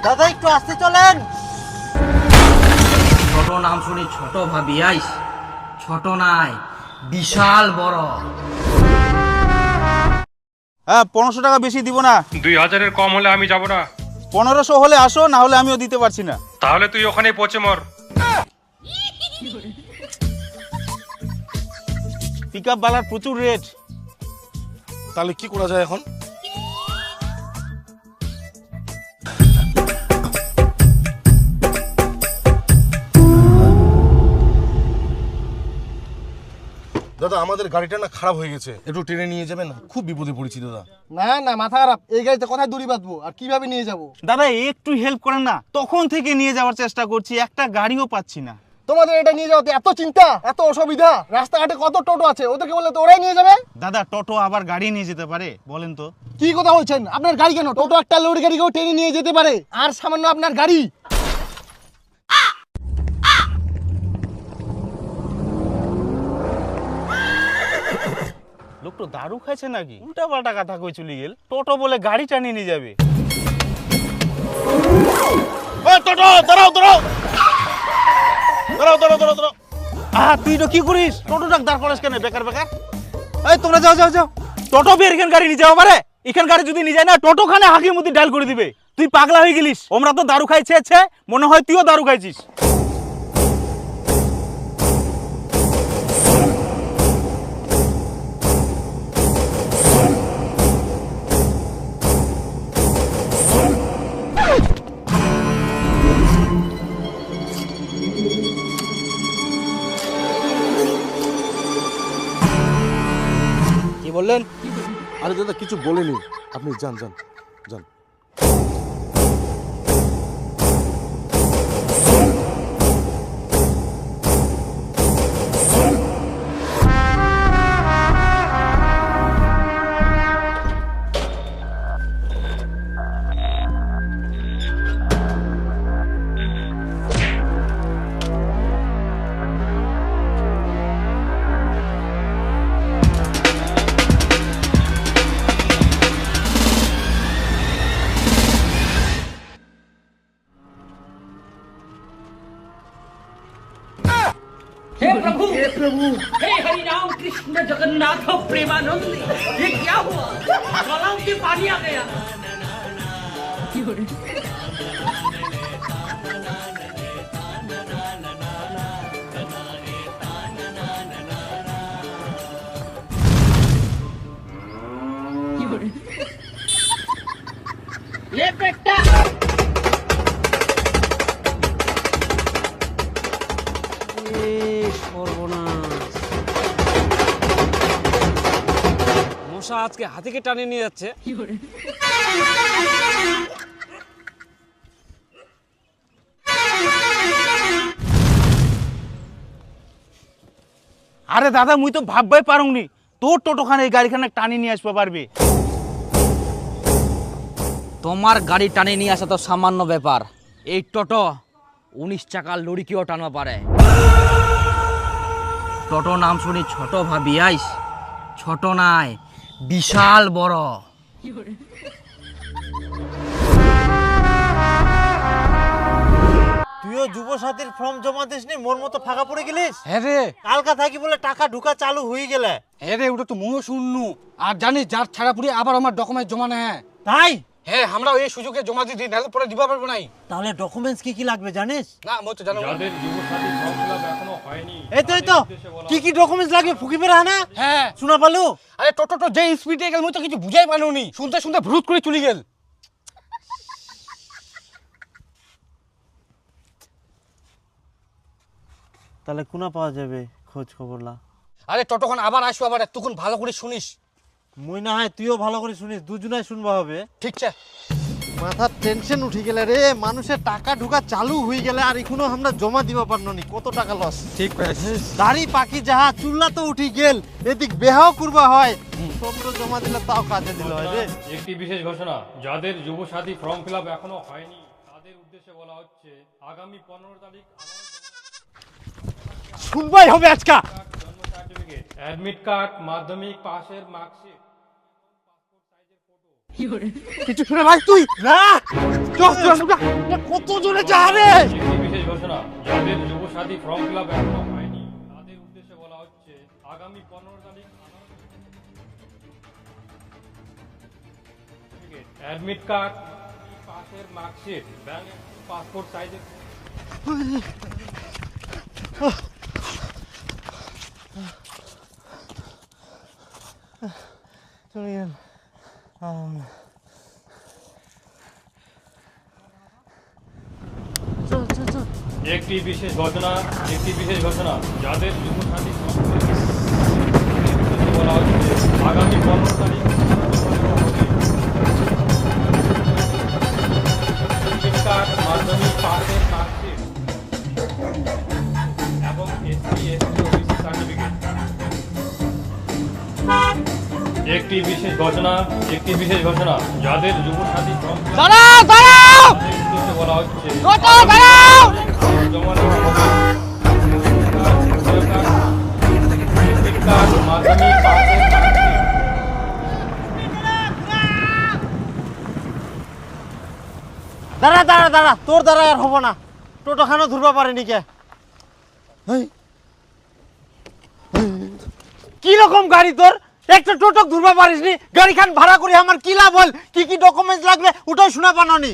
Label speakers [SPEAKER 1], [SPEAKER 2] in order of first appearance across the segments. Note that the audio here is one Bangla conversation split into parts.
[SPEAKER 1] দাদা একটু আসতে চলেন।
[SPEAKER 2] ছোট নাম শুনি ছোট ভাবি আইস, ছোট নাই বিশাল বড়।
[SPEAKER 3] হ্যাঁ 1500 টাকা বেশি দিব না।
[SPEAKER 4] 2000-এর কম হলে আমি যাব না।
[SPEAKER 3] 1500 হলে আসো, না হলে আমিও দিতে পারছি না।
[SPEAKER 4] তাহলে তুই ওখানেই পচে মর।
[SPEAKER 3] পিকআপ বালার প্রচুর রেট।
[SPEAKER 5] তাহলে কি করা যায় এখন? দাদা আমাদের গাড়িটা না খারাপ হয়ে গেছে, একটু ট্রেনে নিয়ে যাবেন না? খুব বিপদে পড়েছি দাদা।
[SPEAKER 1] না না মাথা খারাপ, এই গাড়িতে কোথায় দড়ি বাঁধবো আর কিভাবে নিয়ে যাব?
[SPEAKER 3] দাদা একটু হেল্প করেন না, তখন থেকে নিয়ে যাওয়ার চেষ্টা করছি, একটা গাড়িও পাচ্ছি না।
[SPEAKER 1] তোমাদের এটা নিয়ে যাওয়াতে এত চিন্তা, এত অসুবিধা? রাস্তাঘাটে কত টোটো আছে, ওদেরকে বললে তো ওরাই নিয়ে যাবে।
[SPEAKER 3] দাদা টোটো আবার গাড়ি নিয়ে যেতে পারে? বলেন তো।
[SPEAKER 1] কি কথা বলছেন? আপনার গাড়ি কেন? টোটো একটা লোড গাড়িকেও টেনে নিয়ে যেতে পারে, আর সামান্য আপনার গাড়ি।
[SPEAKER 3] লোক তো দারু খাইছে নাকি? উল্টা পাল্টা কথা কই চলে গেল। টোটো বলে গাড়ি টানিয়ে নিয়ে যাবে। টোটো দাঁড়াও দাঁড়াও দাঁড়াও দাঁড়াও দাঁড়াও দাঁড়াও। তুই তো কি করিস? টোটোটা দাঁড় করাস কেন বেকার বেকার? এই তোমরা যাও যাও যাও, টোটো বের এখান গাড়ি নিয়ে যাও পারে। এখান গাড়ি যদি নিয়ে যায় না, টোটো খানে হাগির মধ্যে ডাল করে দিবে। তুই পাগলা হয়ে গেলিস? আমরা তো দারু খাইছে, মনে হয় তুইও দারু খাইছিস।
[SPEAKER 2] কি বললেন?
[SPEAKER 5] আরে দাদা কিছু বলেনি, আপনি যান যান যান।
[SPEAKER 2] हे प्रभु हे हरि राम कृष्ण जगन्नाथ प्रेमानंद, ये क्या हुआ? गलाव के पानी आ गया। ये बेटा
[SPEAKER 6] মশা আজকে হাতিকে টানিয়ে নিয়ে যাচ্ছে।
[SPEAKER 3] আরে দাদা মুই তো ভাববাই পারুংনি তোর টোটোখানে এই গাড়িখানে টানি নিয়ে আসতে পারবে।
[SPEAKER 2] তোমার গাড়ি টানে নিয়ে আসা তো সামান্য ব্যাপার, এই টোটো 19 চাকার লরিকেও টানতে পারে। টোটো নাম শুনি ছোট ভাবি আইস, ছোট নাই বিশাল বড়।
[SPEAKER 1] তুইও যুবসাথীর ফর্ম জমা দিসনি, মোর মতো ফাঁকা পড়ে গেলিস।
[SPEAKER 6] হ্যাঁ রে,
[SPEAKER 1] কালকা থাকি বলে টাকা ঢুকা চালু হয়ে গেলে।
[SPEAKER 6] হ্যাঁ রে, ওটা তো মনে শুননু। আর জানিস যার ছাড়া পুরি আবার আমার ডকুমেন্ট জমা নেয়।
[SPEAKER 1] তাই?
[SPEAKER 6] হ্যাঁ, আমরা এই সুযোগে জমা দিয়ে দিই, নাহলে পরে দিবা পারবো নাই।
[SPEAKER 1] তাহলে ডকুমেন্টস কি কি লাগবে জানিস?
[SPEAKER 6] না মই তো জানো না।
[SPEAKER 4] যাদের যুবসাথী ফর্ম ফিল আপ এখনো হয়নি,
[SPEAKER 1] এই তো কি কি ডকুমেন্টস লাগবে ফুকি বেরা না?
[SPEAKER 6] হ্যাঁ
[SPEAKER 1] শোনা পালু?
[SPEAKER 6] আরে টোটো তো যে স্পিডে গেল মই তো কিছু বুঝাই পারলুনি, শুনতে শুনতে ভ্রুত করে চলে গেল।
[SPEAKER 1] তাহলে কোনা পাওয়া যাবে খোঁজ খবরলা?
[SPEAKER 6] আরে টোটোখন আবার আসবো, আবার তখন ভালো করে শুনিস।
[SPEAKER 1] মুই না হয় তুইও ভালো করে শুনিস, দুজনাই শুনবা হবে।
[SPEAKER 6] ঠিক আছে।
[SPEAKER 1] মাথার টেনশন উঠে গেলে রে, মানুষের টাকা ঢুকা চালু হয়ে গেলে আর এখনো আমরা জমা দিবা পারনি, কত টাকা লস।
[SPEAKER 6] ঠিক আছে।
[SPEAKER 1] দাড়ি পাখি যাহা চুল্লা তো উঠি গেল, এদিক বেহাও করবা হয়, সব জমা দিলে তাও কাজে দিল হয় রে।
[SPEAKER 4] একটি বিশেষ ঘোষণা, যাদের যুবসাথী ফর্ম ফিল আপ এখনো হয়নি তাদের উদ্দেশ্যে বলা হচ্ছে আগামী 15 তারিখ
[SPEAKER 1] শুনবাই হবে আজকা।
[SPEAKER 4] জন্ম সার্টিফিকেট, অ্যাডমিট কার্ড, মাধ্যমিক পাশের মার্কশিট,
[SPEAKER 6] কিছু শুনে ভাই তুই
[SPEAKER 1] না চল চল কত জোরে যা রে
[SPEAKER 4] একটি বিশেষ ঘোষণা, যাদের যুব সাথী ফর্ম ফিল আপ এখনো হয়নি তাদের উদ্দেশ্যে বলা হচ্ছে আগামী 15 তারিখ অ্যাডমিট কার্ড, পাসের মার্কশিট, ব্যাংক পাসপোর্ট সাইজের
[SPEAKER 1] চলে গেল চল চল চল
[SPEAKER 4] একটি বিশেষ ঘোষণা, যাদের যুব সাথী বলা হচ্ছে আগামী 15 তারিখ মাধ্যমিক পাসের মার্কশিট এবং এসসি এসটি ওবিসি সার্টিফিকেট। একটি বিশেষ ঘোষণা, যাদের যুব সাথী
[SPEAKER 6] দাঁড়াও দাঁড়াও
[SPEAKER 4] বলা হচ্ছে
[SPEAKER 6] টোটো দাঁড়াও
[SPEAKER 4] জমা দেওয়া হবে মাধ্যমিক পাসের মার্কশিট।
[SPEAKER 1] দাঁড়া দাঁড়া দাঁড়া তোর দ্বারা আর হবো না টোটো খানো ধরবা পারেনি কে কি রকম গাড়ি তোর একটা টোটো ধরবা পারিসনি গাড়ি খান ভাড়া করে আমার কি লাভ হল কি কি ডকুমেন্টস লাগবে ওটাও শোনা পানোনি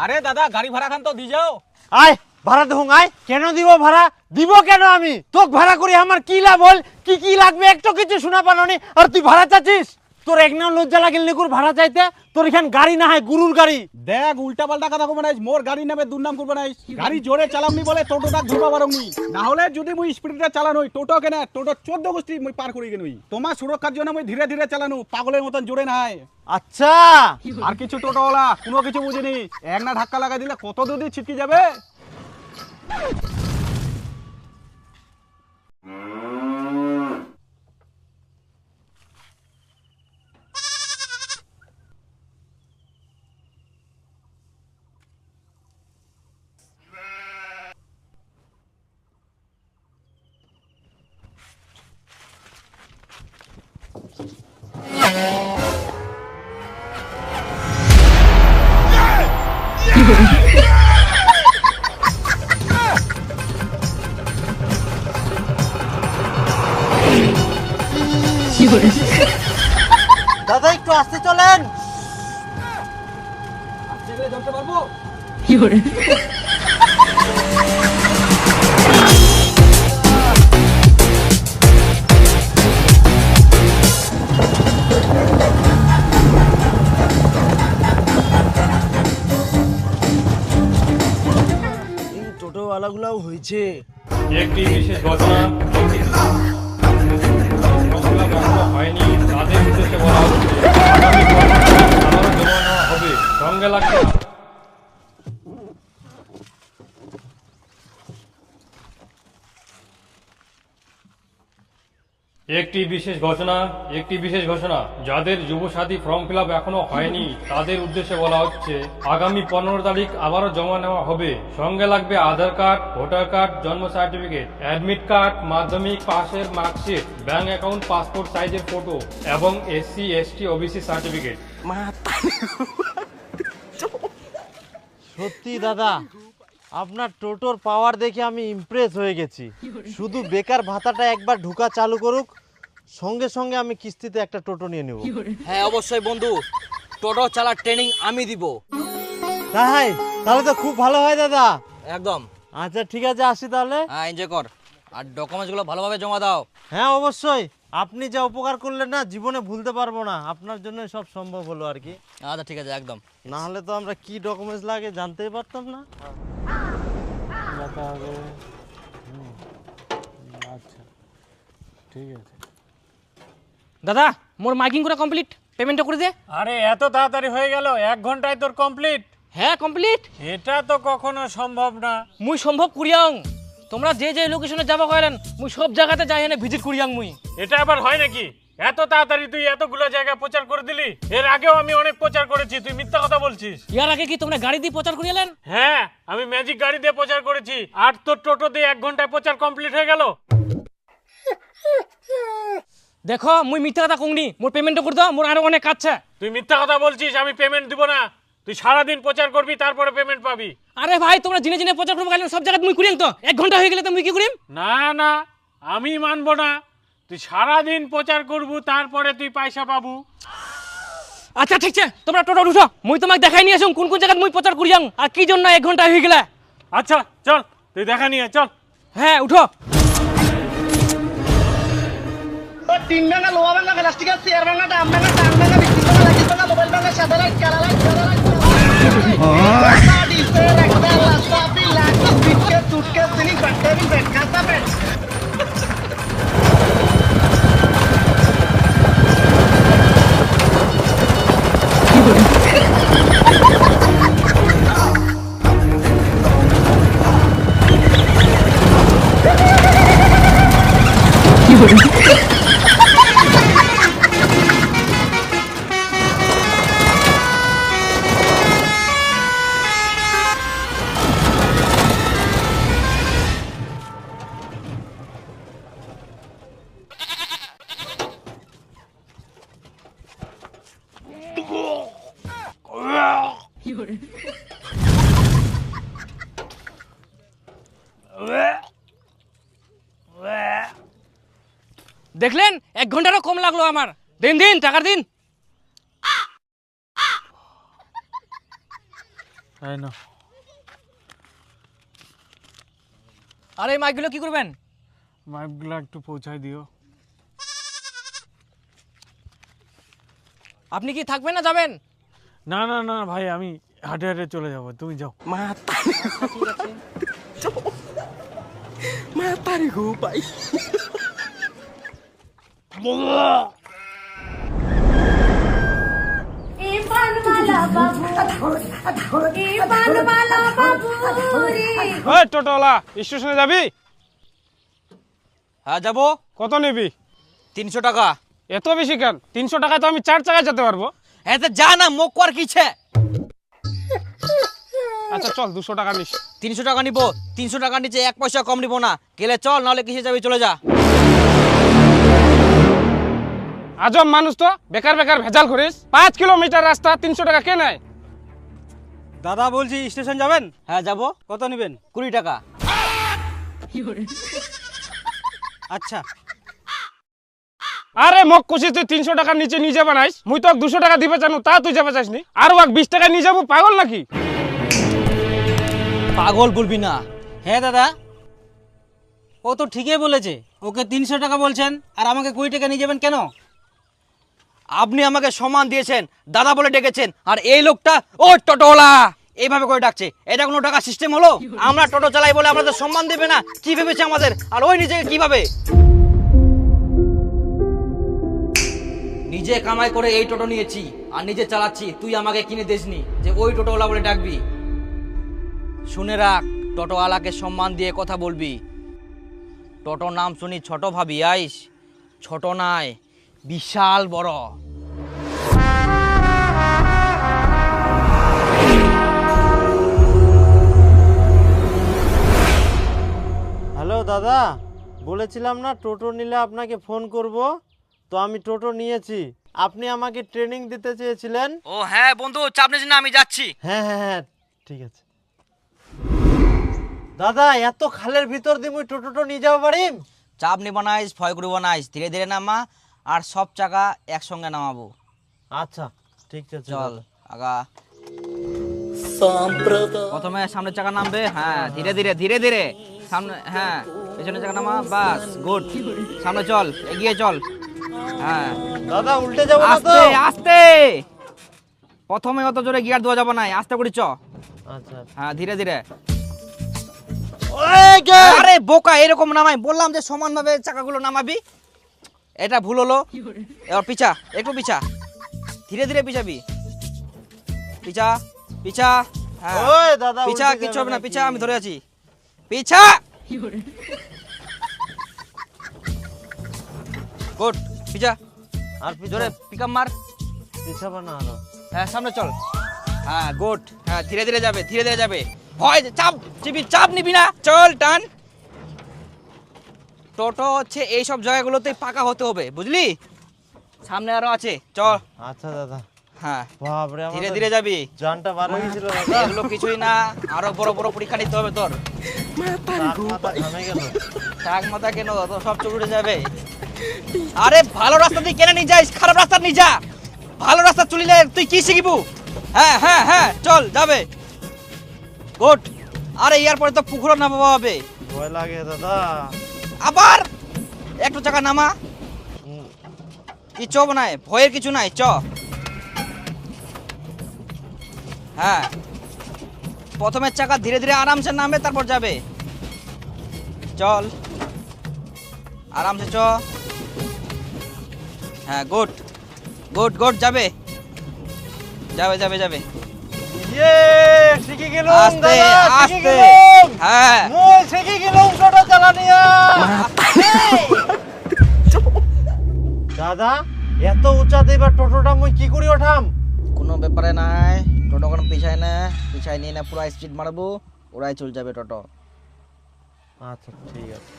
[SPEAKER 6] আরে দাদা গাড়ি ভাড়া খান তো দি যাও
[SPEAKER 1] আয় ভাড়া দেখুন আয় কেন দিব ভাড়া দিব কেন আমি তোক ভাড়া করে আমার কি লাভ হল কি কি লাগবে একটু কিছু শোনা পানোনি আর তুই ভাড়া চাচ্ছিস তোর এক নাও লজ্জা লাগিল নিকুর ভাড়া চাইতে তোর এখান গাড়ি না হয় গুরুর গাড়ি
[SPEAKER 6] দেখ উল্টা পাল্টা কথা কবে নাইস মোর গাড়ি নামে দুর্নাম করবে নাইস গাড়ি জোরে চালামনি বলে টোটোটা ধরবা পারমনি না হলে যদি মুই স্পিডটা চালানোই টোটো কেন টোটো 14 গোষ্ঠী মুই পার করি গেনই তোমার সুরক্ষার জন্য মুই ধীরে ধীরে চালানো পাগলের মতন জোরে নাই
[SPEAKER 1] আচ্ছা
[SPEAKER 6] আর কিছু টোটোওয়ালা কোনো কিছু বুঝিনি এক না ধাক্কা লাগাই দিলে কত দূর ছিটকে যাবে
[SPEAKER 1] দাদা একটু আসতে চলেন
[SPEAKER 6] ধরতে পারবো
[SPEAKER 1] টোটোওয়ালাগুলাও হয়েছে
[SPEAKER 4] একটি বিশেষ ঘোষণা, এখনো হয়নি তাদের উদ্দেশ্যে বলা হচ্ছে আগামী 15 তারিখ আবারও জমা নেওয়া হবে সঙ্গে লাগবে একটি বিশেষ ঘোষণা, যাদের যুব সাথী ফর্ম ফিল আপ এখনো হয়নি তাদের উদ্দেশ্যে বলা হচ্ছে আগামী 15 তারিখ আবারও জমা নেওয়া হবে সঙ্গে লাগবে আধার কার্ড, ভোটার কার্ড, জন্ম সার্টিফিকেট, অ্যাডমিট কার্ড, মাধ্যমিক পাসের মার্কশিট, ব্যাংক অ্যাকাউন্ট পাসপোর্ট সাইজের ফটো এবং এসসি এসটি ওবিসি সার্টিফিকেট।
[SPEAKER 1] সত্যি দাদা আপনার টোটোর পাওয়ার দেখে আমি ইমপ্রেস হয়ে গেছি শুধু বেকার ভাতাটা একবার ঢুকা চালু করুক সঙ্গে সঙ্গে আমি কিস্তিতে একটা টোটো নিয়ে নেব
[SPEAKER 7] হ্যাঁ অবশ্যই বন্ধু টোটো চালার ট্রেনিং আমি দিব
[SPEAKER 1] তাই তাহলে তো খুব ভালো হয় দাদা
[SPEAKER 7] একদম
[SPEAKER 1] আচ্ছা ঠিক আছে আসি তাহলে
[SPEAKER 7] হ্যাঁ এনজয় কর আর ডকুমেন্টসগুলো ভালোভাবে জমা দাও
[SPEAKER 1] হ্যাঁ অবশ্যই আপনি যা উপকার করলেন না জীবনে ভুলতে পারবো না আপনার জন্য সব সম্ভব হলো আর কি
[SPEAKER 7] আচ্ছা ঠিক আছে একদম
[SPEAKER 1] না হলে তো আমরা কি ডকুমেন্টস লাগে জানতেই পারতাম না আচ্ছা ঠিক আছে
[SPEAKER 2] দাদা মোর মাইকিং করে কমপ্লিট পেমেন্টটা করে দে
[SPEAKER 8] আরে এত তাড়াতাড়ি হয়ে গেল 1 ঘন্টায় তোর কমপ্লিট
[SPEAKER 2] হ্যাঁ কমপ্লিট
[SPEAKER 8] এটা তো কখনো সম্ভব না
[SPEAKER 2] মুই সম্ভব করিয়াং তোমরা যে যে লোকেশনে যাবা কইলেন মুই সব জায়গাতে যাই এনে ভিজিট করিয়াং মুই
[SPEAKER 8] এটা আবার হয় নাকি এত তাড়াতাড়ি তুই এতগুলো জায়গা প্রচার করে দিলি এর আগেও আমি অনেক প্রচার করেছি তুই মিথ্যা কথা বলছিস
[SPEAKER 2] ইয়ার আগে কি তোমরা গাড়ি দিয়ে প্রচার করিয়ালেন
[SPEAKER 8] হ্যাঁ আমি ম্যাজিক গাড়ি দিয়ে প্রচার করেছি আর তোর টোটো দিয়ে 1 ঘন্টায় প্রচার কমপ্লিট হয়ে গেল
[SPEAKER 7] দেখো মুই মিথ্যা কথা কংনি, মোর পেমেন্টটা করে দাও, মোর আরো অনেক কাজ আছে।
[SPEAKER 8] তুই মিথ্যা কথা বলছিস, আমি পেমেন্ট দিব না। তুই সারাদিন প্রচার করবি, তারপরে পেমেন্ট পাবি।
[SPEAKER 7] আরে ভাই তোমরা জিনে জিনে প্রচার করবো গেলে সব জায়গায় মুই করিম তো, 1 ঘন্টা হয়ে গেলে তো মুই কি করিম?
[SPEAKER 8] না না, আমি মানবো না। তুই সারাদিন প্রচার করবু, তারপরে তুই পয়সা পাবু।
[SPEAKER 7] আচ্ছা ঠিক আছে, তোমরা টোটো উঠো, মুই তোমাকে দেখাই নিয়ে আসুন কোন কোন জায়গায় মুই প্রচার করিয়াং আর কি জন্য 1 ঘন্টা হয়ে গেলে।
[SPEAKER 8] আচ্ছা চল, তুই দেখা নিয়ে চল।
[SPEAKER 7] হ্যাঁ উঠো।
[SPEAKER 2] তিন ভাঙা, লোহা ভাঙা, প্লাস্টিক, চেয়ার ভাঙা, ডাম ভাঙা, টাং ভাঙা, বিস্কুট ভাঙা, লাকিস ভাঙা, মোবাইল ভাঙা, সাদা লাইট, কালা লাইট, সাদা লাইট, ডিসেল, একটা লাস্তা, পিলাক, biscuit, suitcase, ceiling, battery, bat, খাতা, ব্যাট।
[SPEAKER 7] দেখলেন 1 ঘন্টারও কম লাগলো আমার। দিন দিন টাকার দিন। আরে মাইকগুলো কি করবেন?
[SPEAKER 8] মাইপগুলো একটু পৌঁছায় দিও।
[SPEAKER 7] আপনি কি থাকবেন না যাবেন?
[SPEAKER 8] না না না ভাই, আমি হাঁটে হাঁটে চলে যাবো, তুমি যাও। ওই টোটোলা, স্টেশনে যাবি?
[SPEAKER 7] হ্যাঁ যাবো।
[SPEAKER 8] কত নিবি?
[SPEAKER 7] 300 টাকা।
[SPEAKER 8] এত বেশি কেন? 300 টাকায় তো আমি 4 চাকায় যেতে পারবো।
[SPEAKER 7] এতে যা না মুখ কর কিছে।
[SPEAKER 8] আচ্ছা চল, 200 টাকা নিস।
[SPEAKER 7] 300 টাকা নিবো, 300 টাকা নিচে 1 পয়সা কম নিবো না। গেলে চল, নাহলে কিসে যাবি চলে যা।
[SPEAKER 8] আজব মানুষ তো, বেকার বেকার ভেজাল করিস। 5 কিলোমিটার রাস্তা 300 টাকা কে নেয়?
[SPEAKER 6] দাদা বলছি স্টেশন যাবেন?
[SPEAKER 7] হ্যাঁ যাবো।
[SPEAKER 6] কত নেবেন?
[SPEAKER 7] 20 টাকা।
[SPEAKER 6] আচ্ছা।
[SPEAKER 8] আরে মক খুশি, তুই 300 টাকার নিচে নিয়ে যাবে নাইস। মুই তো 200 টাকা দিবে জানো, তা তুই যাবে চাইসনি। আর ওয়াক 20 টাকা নিয়ে যাবো, পাগল নাকি?
[SPEAKER 7] পাগল বলবি না।
[SPEAKER 6] হ্যাঁ দাদা, ও তো ঠিকই বলেছে। ওকে 300 টাকা বলছেন আর আমাকে 20 টাকা নিয়ে যাবেন কেন?
[SPEAKER 7] আপনি আমাকে সম্মান দিয়েছেন, দাদা বলে ডেকেছেন, আর এই লোকটা ও টোটোওয়ালা এইভাবে করে ডাকছে। এটা কোনো টাকা সিস্টেম হলো? আমরা টোটো চালাই বলে আমাদের সম্মান দেবে না? কি ভেবেছে আমাদের? আর ওই নিজেকে কিভাবে নিজে কামাই করে এই টোটো নিয়েছি আর নিজে চালাচ্ছি, তুই আমাকে কিনে দিসনি যে ওই টোটোওয়ালা বলে ডাকবি। শুনে রাখ, টোটোওয়ালাকে সম্মান দিয়ে কথা বলবি। টোটো নাম শুনি ছোট ভাবি আইস, ছোট নাই, বিশাল বড়।
[SPEAKER 1] হ্যালো দাদা, বলেছিলাম না টোটো নিলে আপনাকে ফোন করব, তো আমি টোটো নিয়েছি। আপনি আমাকে ট্রেনিং দিতে চেয়েছিলেন।
[SPEAKER 7] ও হ্যাঁ বন্ধু, চাপ নিস না, আমি যাচ্ছি।
[SPEAKER 1] হ্যাঁ হ্যাঁ হ্যাঁ ঠিক আছে। দাদা এত খালের ভিতর দিয়ে মুই টোটোটো নিয়ে যাবো পারিম?
[SPEAKER 7] চাপ নিব নাইস, ভয় করবো নাইস, ধীরে ধীরে নামা আর সব চাকা একসঙ্গে নামাবো।
[SPEAKER 1] আচ্ছা ঠিক আছে
[SPEAKER 7] চল আগা। প্রথমে সামনের চাকা নামবে, হ্যাঁ ধীরে ধীরে ধীরে ধীরে সামনে, হ্যাঁ পেছনের চাকা নামা, বাস গুড। সামনে চল, এগিয়ে চল। হ্যাঁ
[SPEAKER 1] দাদা উল্টে যাবো না তো?
[SPEAKER 7] আস্তে আস্তে, প্রথমে অত জোরে গিয়ার দেওয়া যাবে না, আস্তে করে চ।
[SPEAKER 1] আচ্ছা
[SPEAKER 7] হ্যাঁ ধীরে ধীরে।
[SPEAKER 1] ওই কে?
[SPEAKER 7] আরে বোকা, এরকম নামাই বললাম যে সমানভাবে চাকাগুলো নামাবি, এটা ভুল হলো। এবার পিছা, একটু পিছা, ধীরে ধীরে পিছাবি, পিছা পিছা। হ্যাঁ
[SPEAKER 1] ওই দাদা
[SPEAKER 7] পিছা,
[SPEAKER 1] উল্টে
[SPEAKER 7] কিচ্ছু
[SPEAKER 1] যাবে
[SPEAKER 7] হবে না,
[SPEAKER 1] নাকি?
[SPEAKER 7] পিছা, আমি ধরে আছি, পিছা। গুড, পিছা,
[SPEAKER 1] আর
[SPEAKER 7] জোরে পিকআপ মার।
[SPEAKER 1] পিছাবো না আরো।
[SPEAKER 7] হ্যাঁ সামনে চল, হ্যাঁ গুড, হ্যাঁ ধীরে ধীরে যাবে, ধীরে ধীরে যাবে। ভয় চাপ চিবি, চাপ নিবি না, চল টান। টোটো হচ্ছে এই সব জায়গাগুলোতে পাকা হতে হবে, বুঝলি? সামনে আরো আছে, চল।
[SPEAKER 1] আচ্ছা দাদা।
[SPEAKER 7] হ্যাঁ,
[SPEAKER 1] বাপরে,
[SPEAKER 7] ধীরে ধীরে যাবি।
[SPEAKER 1] জানটা বার হয়ে গেছিল দাদা।
[SPEAKER 7] এগুলো কিছুই না, আরো বড় বড় পরীক্ষা নিতে হবে তোর।
[SPEAKER 1] টাক মাথা ঘামে গেল।
[SPEAKER 7] টাক মাথা কেন, তোর সব চোখ উঠে যাবে। আরে ভালো রাস্তা দিয়ে কেন নিয়ে যাইস, খারাপ রাস্তা নিয়ে যা। ভালো রাস্তা চলিলে তুই কি শিখিবু? হ্যাঁ হ্যাঁ হ্যাঁ, চল যাবে। গুড। আরে ইয়ার পরে তো পুকুরও নামাবো হবে।
[SPEAKER 1] ভয় লাগে দাদা।
[SPEAKER 7] আবার একটু চাকা নামা। কি চ বানায়, ভয়ের কিছু নাই, চ। হ্যাঁ, প্রথমের চাকা ধীরে ধীরে আরামসে নামবে, তারপর যাবে। চল আরামসে চ। হ্যাঁ, গুড গুড গুড, যাবে যাবে যাবে যাবে।
[SPEAKER 1] ইয়ে, শিখে গেলাম
[SPEAKER 7] আস্তে
[SPEAKER 1] দাদা, শিখে
[SPEAKER 7] আস্তে।
[SPEAKER 1] গেলাম।
[SPEAKER 7] হ্যাঁ,
[SPEAKER 1] মই শিখে গেলাম টোটো চালানিয়া। দাদা, এত উঁচাতে এবার টোটোটা মই কি করে ওঠাম?
[SPEAKER 7] কোনো ব্যাপারে নাই, টোটো কোনো পিছায় না, পিছায় নিয়ে না, পুরো স্পিড মারবো, ওরাই চল যাবে টোটো।
[SPEAKER 1] আচ্ছা ঠিক আছে।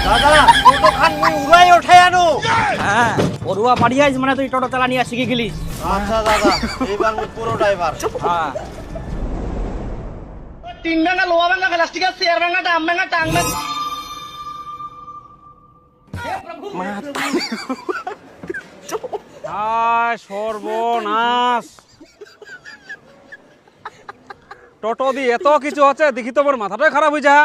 [SPEAKER 1] দাদা, টোটো খান মই উড়াই ওঠাই আনো।
[SPEAKER 7] হ্যাঁ, ওরুয়া পাড়িয়াইস মানে তুই টোটো চালানিয়া শিখে গেলিস।
[SPEAKER 1] আচ্ছা দাদা, এইবার মই পুরো ড্রাইভার।
[SPEAKER 7] হ্যাঁ,
[SPEAKER 2] তিন ভাঙা, লোহা ভাঙা, প্লাস্টিকের চেয়ার ভাঙা, ডাম ভাঙা, টাং ভাঙা।
[SPEAKER 6] সর্বনাশ, টোটো দিয়ে এত কিছু আছে, দেখি তোমার মাথাটাই খারাপ হয়ে যা।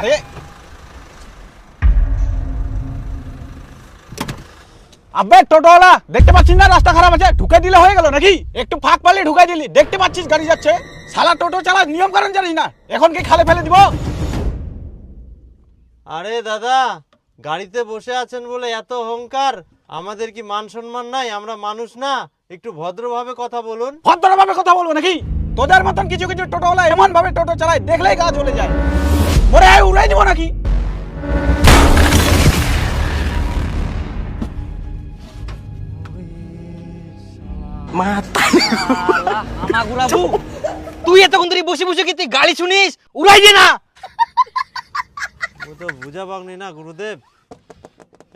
[SPEAKER 6] আরে আবে টোটোওয়ালা, দেখতে পাচ্ছিস না রাস্তা খারাপ আছে, ঢুকে দিলে হয়ে গেল নাকি? একটু ফাঁক পারলে ঢুকাই দিলি, দেখতে পাচ্ছিস গাড়ি যাচ্ছে। শালা টোটো চালা নিয়ম কানুন জানিস না, এখন কি খালে ফেলে দিব?
[SPEAKER 1] আরে দাদা, গাড়িতে বসে আছেন বলে এত অহংকার? আমাদের কি মান সম্মান নাই? আমরা মানুষ না? একটু ভদ্রভাবে কথা বলুন।
[SPEAKER 6] ভদ্রভাবে কথা বলবো নাকি? তোদের মতন কিছু কিছু টোটোওয়ালা এমন ভাবে টোটো চালায়, দেখলেই গা জ্বলে যায়। ওরে উড়াই দিব নাকি?
[SPEAKER 7] আমা ঘুরাবু। তুই এতক্ষণ ধরে বসে বসে কি তুই গাড়ি শুনিস? উড়াই দে না।
[SPEAKER 1] ও তো বুঝা পাগনি না গুরুদেব।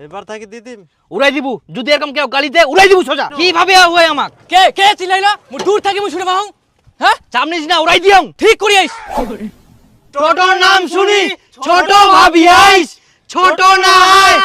[SPEAKER 1] এবার থাকি দিদিম।
[SPEAKER 7] উড়াই দিবু, যদি এরকম কেউ গাড়িতে উড়াই দিবু সোজা। কিভাবে হয় আমাক? কে কে চিল্লাইলা? মু দূর থাকি মু শুনে পাও। হ্যাঁ, চামনিস না, উড়াই দিও। ঠিক করিস। টোটোর নাম শুনি ছোট ভাবি আইস, ছোট না আয়।